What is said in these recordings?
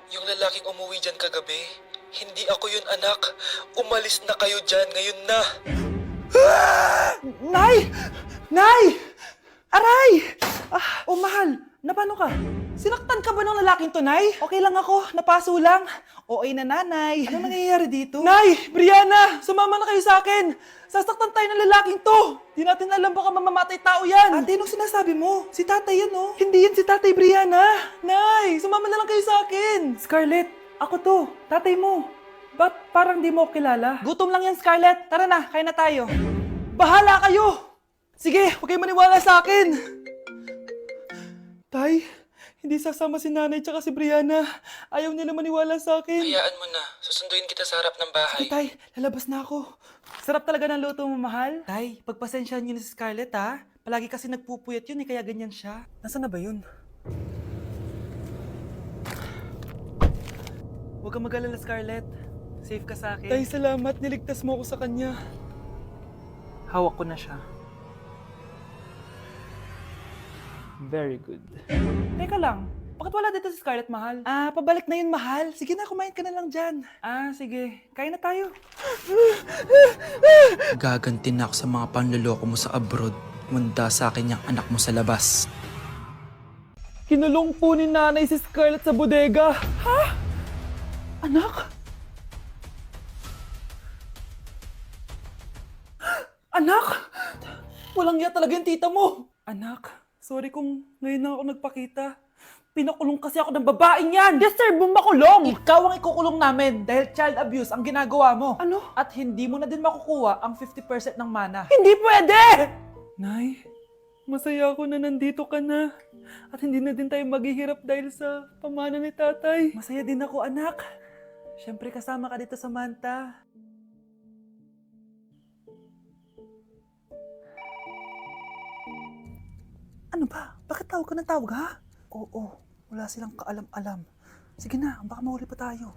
Yung lalaking umuwi dyan kagabi, hindi ako yun, anak. Umalis na kayo dyan ngayon na. Nay! Nay! Aray! Mahal, napano ka? Sinaktan ka ba ng lalaking to, Nay? Okay lang ako, napaso lang. Okay na, nanay. Ano nangyayari dito? Nay! Brianna! Sumama na kayo sa akin! Sasaktan tayo ng lalaking to! Di natin alam baka mamamatay tao yan! Ate, anong sinasabi mo? Si tatay yan, oh. Hindi yan si tatay, Brianna! Nay! Sumama na lang kayo sa akin! Scarlett, ako to. Tatay mo. Ba't parang di mo ako kilala? Gutom lang yan, Scarlett. Tara na, kain na tayo. Bahala kayo! Sige, huwag kayo maniwala sa akin! Tay, hindi sasama si nanay tsaka si Brianna. Ayaw nila maniwala sa akin. Hayaan mo na. Susunduin kita sa harap ng bahay. Sige, Tay, lalabas na ako. Sarap talaga ng luto mo, mahal. Tay, pagpasensyahan niyo na si Scarlett, ha? Palagi kasi nagpupuyat yun, kaya ganyan siya. Nasaan na ba yun? Huwag kang mag-alala, Scarlett. Safe ka sa akin. Tay, salamat. Niligtas mo ako sa kanya. Hawak ko na siya. Very good. Teka lang, bakit wala dito si Scarlett, mahal? Pabalik na yun, mahal. Sige na, kumain ka na lang dyan. Sige. Kain na tayo. Gaganti na ako sa mga panloloko mo sa abroad. Manda sa akin yung anak mo sa labas. Kinulong po ni nanay si Scarlett sa bodega. Ha? Anak? Anak? Walang iya talaga yung tita mo. Anak, sorry kung ngayon na ako nagpakita. Pinakulong kasi ako ng babaeng yan! Deserve mo makulong! Ikaw ang ikukulong namin dahil child abuse ang ginagawa mo. Ano? At hindi mo na din makukuha ang 50% ng mana. Hindi pwede! Nay, masaya ako na nandito ka na. At hindi na din tayo maghihirap dahil sa pamana ni tatay. Masaya din ako, anak. Siyempre kasama ka dito sa Manta. Ano ba? Bakit tawag ka ng tawag, ha? Oo, wala silang kaalam-alam. Sige na, baka mahuli pa tayo.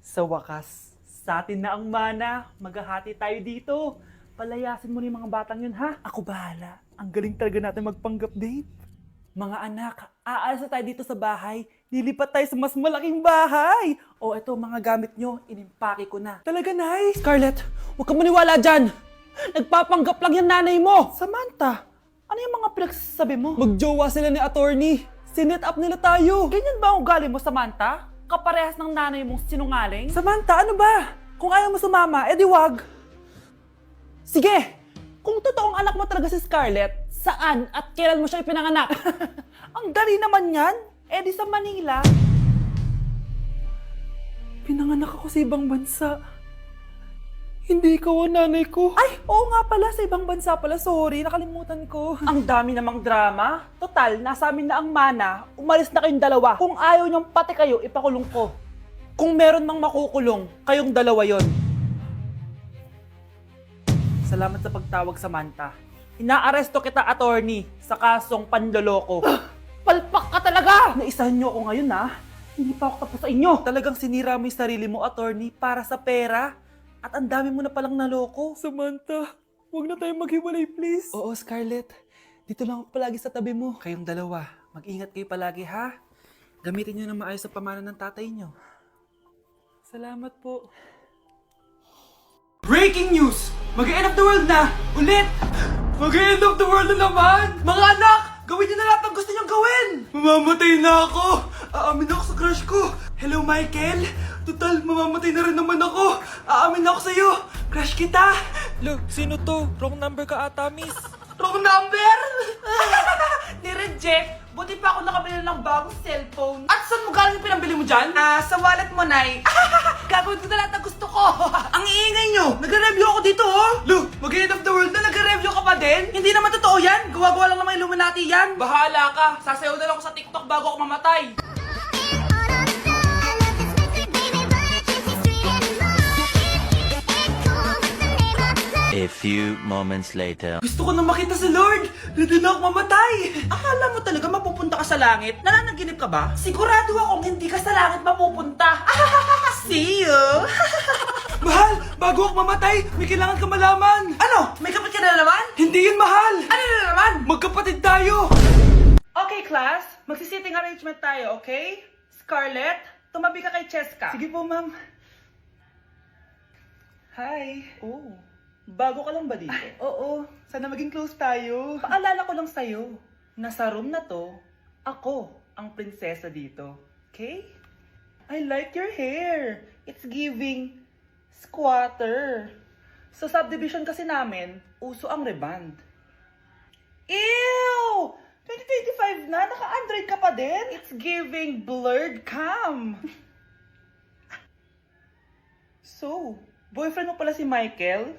Sa wakas, sa atin na ang mana. Maghahati tayo dito. Palayasin mo na yung mga batang yun, ha? Ako bahala. Ang galing talaga natin magpanggap date. Mga anak, aalis na tayo dito sa bahay. Lilipat tayo sa mas malaking bahay. O eto, mga gamit nyo, inimpake ko na. Talaga, Nay? Scarlett, huwag ka maniwala dyan. Nagpapanggap lang yung nanay mo. Samantha, ano yung mga pinagsasabi mo? Magjowa sila ni attorney. Sinet up nila tayo. Ganyan ba ang ugali mo, Samantha? Kaparehas ng nanay mong sinungaling? Samantha, ano ba? Kung ayaw mo sumama, edi wag. Sige, kung totoong anak mo talaga si Scarlett, saan at kailan mo siya ipinanganak? Ang dali naman yan. Edi sa Manila. Pinanganak ako sa ibang bansa. Hindi ikaw ang nanay ko. Ay, oo nga pala, sa ibang bansa pala. Sorry, nakalimutan ko. Ang dami namang drama. Total, nasa amin na ang mana. Umalis na kayong dalawa. Kung ayaw niyong pati kayo, ipakulong ko. Kung meron mang makukulong, kayong dalawa yon. Salamat sa pagtawag, Samantha. Inaaresto kita, attorney, sa kasong panloloko. Palpak ka talaga! Naisahan niyo ako ngayon, ha? Hindi pa ako tapos sa inyo. Talagang sinira mo yung sarili mo, attorney, para sa pera. At ang dami mo na palang naloko. Samantha, huwag na tayong maghiwalay, please. Oo, Scarlett. Dito lang ako palagi sa tabi mo. Kayong dalawa, mag-ingat kayo palagi, ha? Gamitin niyo na maayos sa pamana ng tatay niyo. Salamat po. Breaking news! Mag-end of the world na! Ulit! Mag-end of the world na naman! Mga anak! Gawin niyo na lahat ng gusto niyong gawin! Mamamatay na ako! Aamin ako sa crush ko! Hello, Michael! Total, mamamatay na rin naman ako! Aamin ako sa'yo! Crush kita! Look, sino to? Wrong number ka ata, miss. Wrong number! Ni-reject! Buti pa ako nakabili ng bagong cellphone. At saan mo galing yung pinambili mo dyan? Sa wallet mo, Nay. Gagawin ko na lahat ng gusto ko. Ang iingay nyo! Nagre-review ako dito, oh! Look, mag-end of the world na nagre-review ka pa din? Hindi naman totoo yan! Gawa-gawa lang naman Illuminati yan! Bahala ka! Sasayaw na lang ako sa TikTok bago ako mamatay! A few moments later. Gusto ko na makita si Lord! Ready na ako mamatay! Akala mo talaga mapupunta ka sa langit? Nananaginip ka ba? Sigurado akong hindi ka sa langit mapupunta! See you! Mahal! Bago ako mamatay, may kailangan ka malaman! Ano? May kapatid ka na naman? Hindi yun, mahal! Ano na naman? Magkapatid tayo! Okay, class. Magsisitting arrangement tayo, okay? Scarlett, tumabi ka kay Cheska. Sige po, ma'am. Hi. Oh, bago ka lang ba dito? Oo, sana maging close tayo. Paalala ko lang sa'yo, nasa room na to, ako ang prinsesa dito. Okay? I like your hair. It's giving squatter. Sa subdivision kasi namin, uso ang reband. Ew! 2025 na, naka-Android ka pa din? It's giving blurred cam. So, boyfriend mo pala si Michael?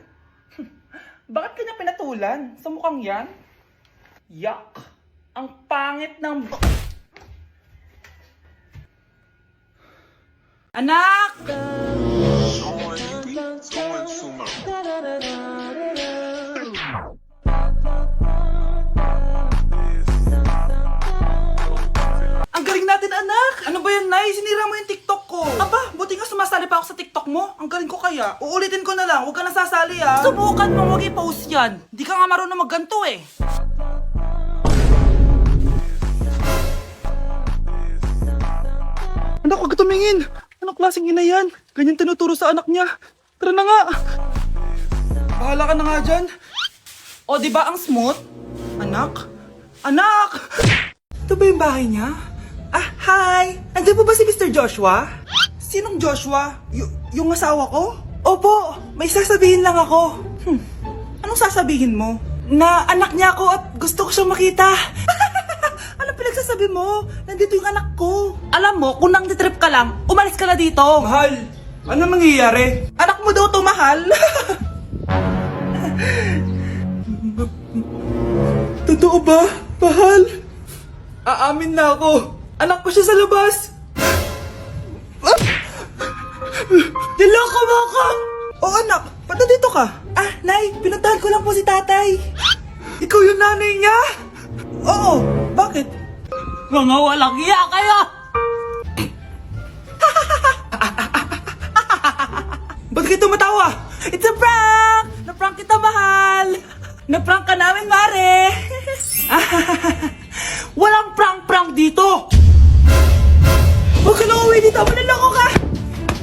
Bakit kanya pinatulan? Sa mukhang yan? Yuck! Ang pangit ng... Anak! Ang galing natin, anak! Ano ba yan, Nay? Sinira mo yung TikTok ko. Aba, buti nga sumasali pa ako sa TikTok mo. Ang galing ko kaya. Uulitin ko na lang. Huwag ka nasasali, ah. Subukan mo wag i-post yan. Di ka nga marunong magganto, eh. Anak, huwag ka tumingin. Anong klaseng ina yan? Ganyan tinuturo sa anak niya. Tara na nga. Bahala ka na nga dyan. O, di ba ang smooth? Anak? Anak! Ito ba yung bahay niya? Ah, hi! Andiyan po ba si Mr. Joshua? Sinong Joshua? Yung asawa ko? Opo, may sasabihin lang ako. Anong sasabihin mo? Na anak niya ako at gusto ko siyang makita. Anong pinagsasabi mo? Nandito yung anak ko. Alam mo, kung nang-trip ka lang, umalis ka na dito. Mahal, ano mangyayari? Anak mo daw to, mahal. Totoo ba, mahal? Aamin na ako. Anak ko siya sa labas. Niloko mo ako! Oh anak, ba't dito ka? Ah, Nay, pinuntahan ko lang po si tatay. Ikaw yung nanay niya? Oo, bakit? Mga walang iya kayo! Ba't kayo tumatawa? It's a prank! Na-prank kita, mahal! Na-prank ka namin, Mare! Walang prank-prank dito! Huwag ka na uwi dito! Manaloko ka!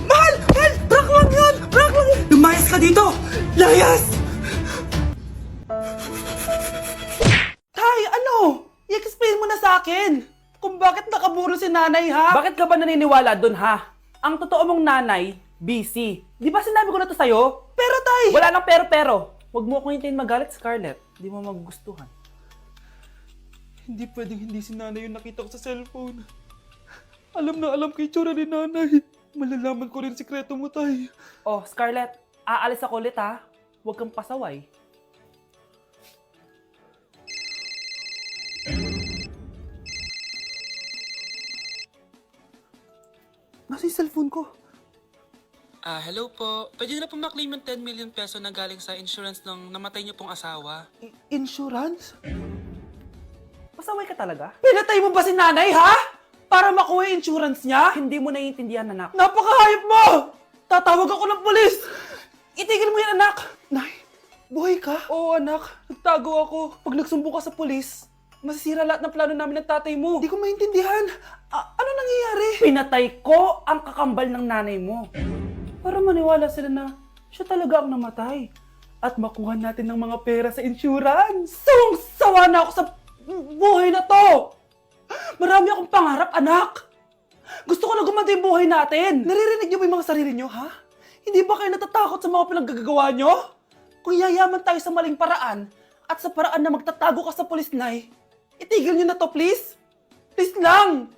Mahal! Mahal! Prank lang yun! Prank lang yun! Lumayas ka dito! Layas! Tay, ano? I-explain mo na sa akin kung bakit nakaburo si nanay, ha? Bakit ka ba naniniwala dun, ha? Ang totoo mong nanay, busy. Di ba sinabi ko na to sa'yo? Pero, tay! Wala lang pero. Huwag mo akong hintayin magalit, Scarlett. Di mo magugustuhan. Hindi pwedeng hindi si nanay yung nakita ko sa cellphone. Alam na alam kay tsura ni nanay. Malalaman ko rin sikreto mo, tay. Oh, Scarlett, aalis ako ulit, ha? Huwag kang pasaway. Nasa yung cellphone ko? Hello po. Pwede na po maklaim yung 10 million peso na galing sa insurance ng namatay niyo pong asawa. Insurance? Pasaway ka talaga? Pinatay mo ba si nanay, ha? Para makuha yung insurance niya? Hindi mo naiintindihan, anak. Napakahayop mo! Tatawag ako ng polis! Itigil mo yan, anak! Nay, buhay ka? Oo, anak. Nagtago ako. Pag nagsumbong ka sa polis, masisira lahat ng plano namin ng tatay mo. Hindi ko maintindihan. Ano nangyayari? Pinatay ko ang kakambal ng nanay mo. Para maniwala sila na siya talaga ang namatay. At makuha natin ng mga pera sa insurance. Sawang-sawa na ako sa buhay na to! Marami akong pangarap, anak! Gusto ko na gumanda yung buhay natin! Naririnig niyo ba yung mga sarili niyo, ha? Hindi ba kayo natatakot sa mga pinaggagawa niyo? Kung yayaman tayo sa maling paraan at sa paraan na magtatago ka sa pulis, Nay, itigil niyo na to, please! Please lang!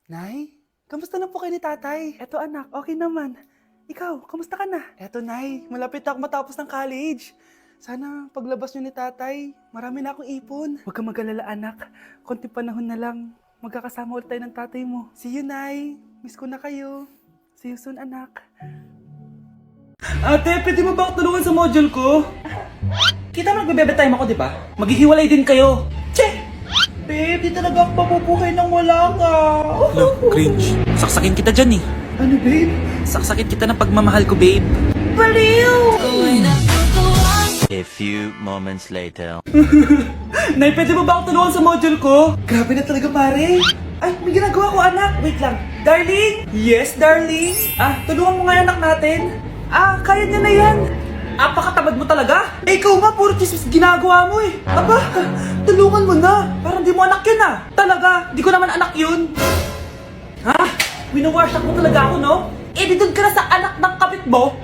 Nay, kamusta na po kayo ni tatay? Eto anak, okay naman. Ikaw, kamusta ka na? Eto Nay, malapit ako matapos ng college. Sana paglabas niyo ni tatay, marami na akong ipon. Huwag kang mag-alala anak, konti panahon na lang. Magkakasama ulit tayo ng tatay mo. See you, Nay. Miss ko na kayo. See you soon, anak. Ate, pwede mo ba ako tulungan sa module ko? Kita mo nagbe-bebe time ako, di ba? Maghihiwalay din kayo. Che! Babe, di talaga ako mabubuhay nang wala ka. Look, cringe. Saksakin kita dyan, eh. Ano, babe? Saksakin kita ng pagmamahal ko, babe. Baliw! Going up, A few moments later. Nay, pwede mo ba akong tulungan sa module ko? Grabe na talaga, pare. Ay, may ginagawa ko, anak. Wait lang. Darling? Yes, darling? Tulungan mo nga yung anak natin. Kaya niya na yan. Apakatamad mo talaga. Ikaw nga, puro chismis ginagawa mo eh. Aba, tulungan mo na. Parang di mo anak yun Talaga, di ko naman anak yun. Winawash mo talaga ako, no? Di doon ka na sa anak ng kapit mo.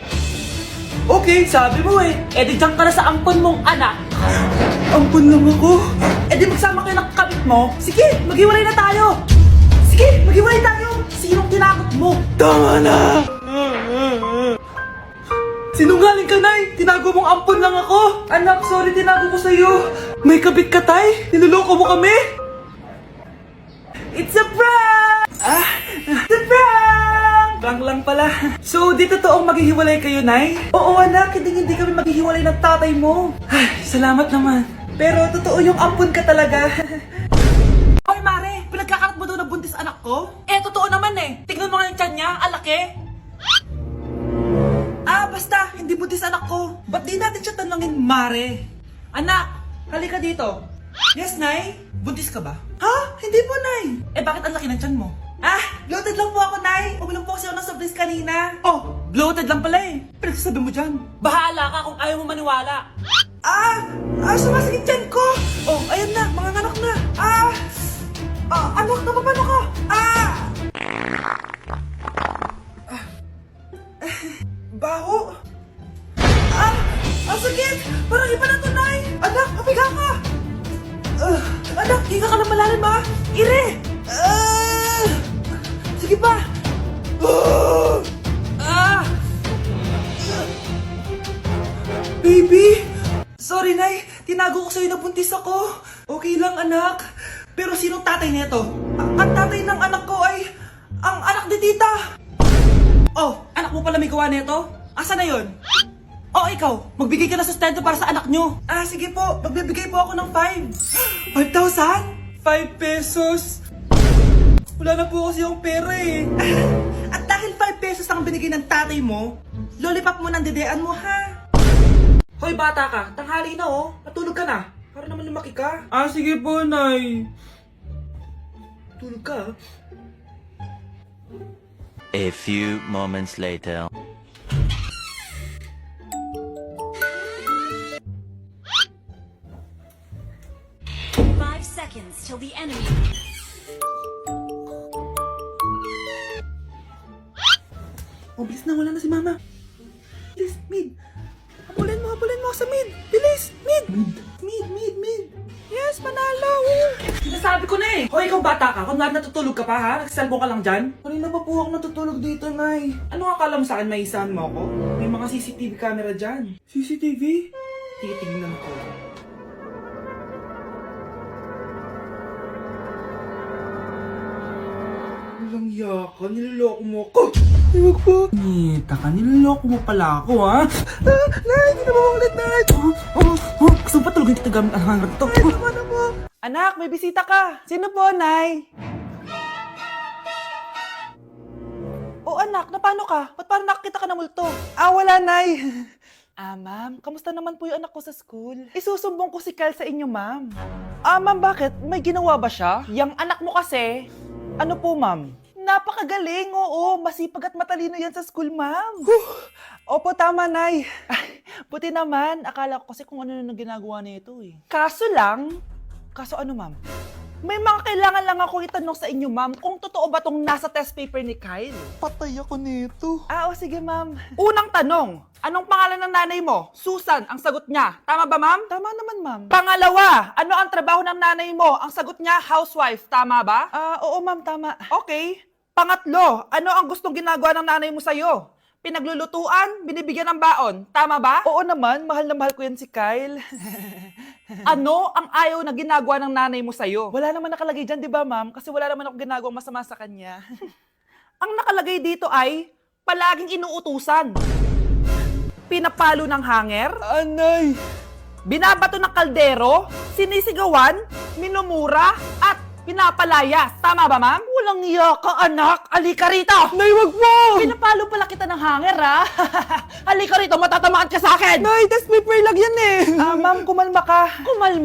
Okay, sabi mo eh. Di dyan ka na sa ampon mong anak. Ampon lang ako. Di magsama kayo ng kapit mo. Sige, maghiwalay na tayo. Sige, maghiwalay tayo. Sinong tinakot mo? Tama na! Sinungaling ka, Nay! Tinago mong ampon lang ako! Anak, sorry, tinago ko sa'yo! May kabit ka, Tay? Niloloko mo kami? It's a prank! It's a prank! Prank lang pala. So, di totoong maghihiwalay kayo, Nay? Oo, anak, hindi kami maghihiwalay ng tatay mo. Ay, salamat naman. Pero totoo yung ampon ka talaga. Hoy, Mare! Pinagkakarat mo daw na buntis anak ko? Totoo naman eh! Tignan mo nga yung tiyan niya, alaki! Basta, hindi buntis anak ko. Ba't di natin siya tanongin, Mare? Anak, halika dito. Yes, Nay? Buntis ka ba? Ha? Hindi po, Nay. Bakit ang laki ng tiyan mo? Bloated lang po ako, Nay. Uminom po kasi ako ng soft kanina. Oh, bloated lang pala eh. Pinagsasabi mo dyan. Bahala ka kung ayaw mo maniwala. Sumasakit tiyan ko. Oh, ayan na, mga anak na. Anak, napapano ka? Baho! Ang sakit! Parang iba na to, Nay! Anak, papiga ka! Anak, higa ka na malalim, ha? Ire! Sige pa! Baby! Sorry, Nay. Tinago ko sa'yo na buntis ako. Okay lang, anak. Pero sinong tatay nito? Ang tatay ng anak ko ay ang anak ni tita. Oh, anak mo pala may gawa nito? Asa na yun? Oh, ikaw, magbigay ka na sustento para sa anak nyo. Sige po, magbibigay po ako ng 5. 5,000? 5 pesos? Wala na po kasi yung pera eh. At dahil 5 pesos ang binigay ng tatay mo, lollipop mo ng dedean mo, ha? Hoy, bata ka, tanghali na oh. Matulog ka na. Para naman lumaki ka. Sige po, Nay. Tulog ka, A few moments later. Five seconds till the enemy. Oh, bilis na, wala na si Mama. Bilis, mid. Habulin mo sa mid. Bilis, mid. Mid. Yes, manalo. Sinasabi ko na eh. Hoy, ikaw bata ka. Kunwari natutulog ka pa ha? Nagsiselfone ka lang dyan? Kanina pa po ako natutulog dito, Nay. Ano akala mo sa akin, may isahan mo ako? May mga CCTV camera dyan. CCTV? Titingnan ko. Walang yaka, niloloko mo ako. Huwag po. Nita ka, niloloko mo pala ako, ha? Nay, hindi na maulit, Nay. Gusto mo pa tulogin kita gamit ang hangar to? Ay, naman na mo. Anak, may bisita ka. Sino po, Nay? Anak, na paano ka? Ba't parang nakakita ka ng multo? Wala, Nay. Ma'am, kamusta naman po yung anak ko sa school? Isusumbong ko si Kyle sa inyo, ma'am. Ma'am, bakit? May ginawa ba siya? Yang anak mo kasi, ano po, ma'am? Napakagaling, oo. Masipag at matalino yan sa school, ma'am. Opo, tama, Nay. Buti naman. Akala ko kasi kung ano na ginagawa nito eh. Kaso ano, ma'am? May mga kailangan lang ako itanong sa inyo, ma'am, kung totoo ba tong nasa test paper ni Kyle. Patay ako nito. Sige, ma'am. Unang tanong, anong pangalan ng nanay mo? Susan, ang sagot niya. Tama ba, ma'am? Tama naman, ma'am. Pangalawa, ano ang trabaho ng nanay mo? Ang sagot niya, housewife. Tama ba? Oo, ma'am, tama. Okay. Pangatlo, ano ang gustong ginagawa ng nanay mo sa'yo? Pinaglulutuan, binibigyan ng baon. Tama ba? Oo naman, mahal na mahal ko yan si Kyle. Ano ang ayaw na ginagawa ng nanay mo sa'yo? Wala naman nakalagay dyan, di ba, ma'am? Kasi wala naman ako ginagawang masama sa kanya. Ang nakalagay dito ay palaging inuutusan. Pinapalo ng hanger. Anay! Binabato ng kaldero, sinisigawan, minumura, at pinapalayas. Tama ba, ma'am? Walang iya ka, anak. Halika rito. Nay, wag mo. Pinapalo pala kita ng hanger, ha? Halika rito, matatamaan ka sa akin. Nay, that's paper lang yan eh. Ma'am, kumalma ka. Kumalma?